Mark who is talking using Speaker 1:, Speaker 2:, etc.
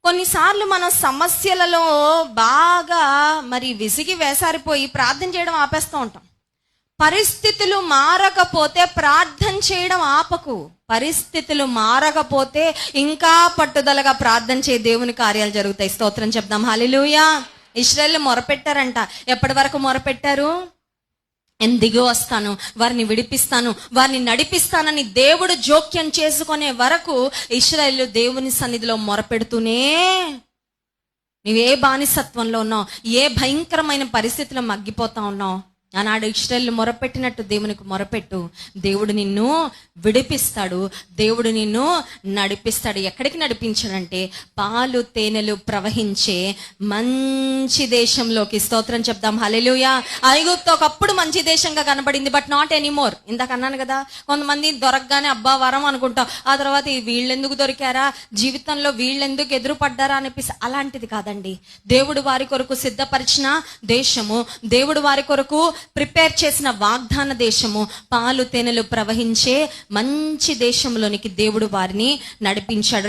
Speaker 1: కొన్నిసార్లు మనం సమస్యలలో బాగా విసిగి వేసారిపోయి ప్రార్థన చేయడం ఆపేస్తూ ఉంటాం. పరిస్థితులు మారకపోతే ప్రార్థన చేయడం ఆపకు. పరిస్థితులు మారకపోతే ఇంకా పట్టుదలగా ప్రార్థన చేయ, దేవుని కార్యాలు జరుగుతాయి. స్తోత్రం చెప్దాం. హల్లెలూయా. ఇశ్రాయేలు మొరపెట్టారంట. ఎప్పటి వరకు మొరపెట్టారు? నేను దిగి వస్తాను, వారిని విడిపిస్తాను, వారిని నడిపిస్తానని దేవుడు జోక్యం చేసుకునే వరకు ఇశ్రాయేలు దేవుని సన్నిధిలో మొరపెడుతూనే, నువ్వే బానిసత్వంలో ఉన్నావు, ఏ భయంకరమైన పరిస్థితిలో మగ్గిపోతా ఉన్నావు, ఆనాడు ఇశ్రాయేలు మొరపెట్టినట్టు దేవునికి మొరపెట్టు. దేవుడు నిన్ను విడిపిస్తాడు, దేవుడు నిన్ను నడిపిస్తాడు. ఎక్కడికి నడిపించాడంటే పాలు తేనెలు ప్రవహించే మంచి దేశంలోకి. స్తోత్రం చెప్దాం. హల్లెలూయా. ఐగుప్తు ఒకప్పుడు మంచి దేశంగా కనబడింది, బట్ నాట్ ఎనీమోర్. ఇందాక అన్నాను కదా, కొంతమంది దొరకగానే అబ్బా వరం అనుకుంటాం, ఆ తర్వాత వీళ్ళెందుకు దొరికారా, జీవితంలో వీళ్ళెందుకు ఎదురుపడ్డారా అనిపిస్తే అలాంటిది కాదండి. దేవుడు వారి కొరకు సిద్ధపరిచిన దేశము, దేవుడు వారి కొరకు ప్రిపేర్ చేసిన వాగ్దాన దేశము, పాలు తేనెలు ప్రవహించే మంచి దేశంలోనికి దేవుడు వారిని నడిపించాడు.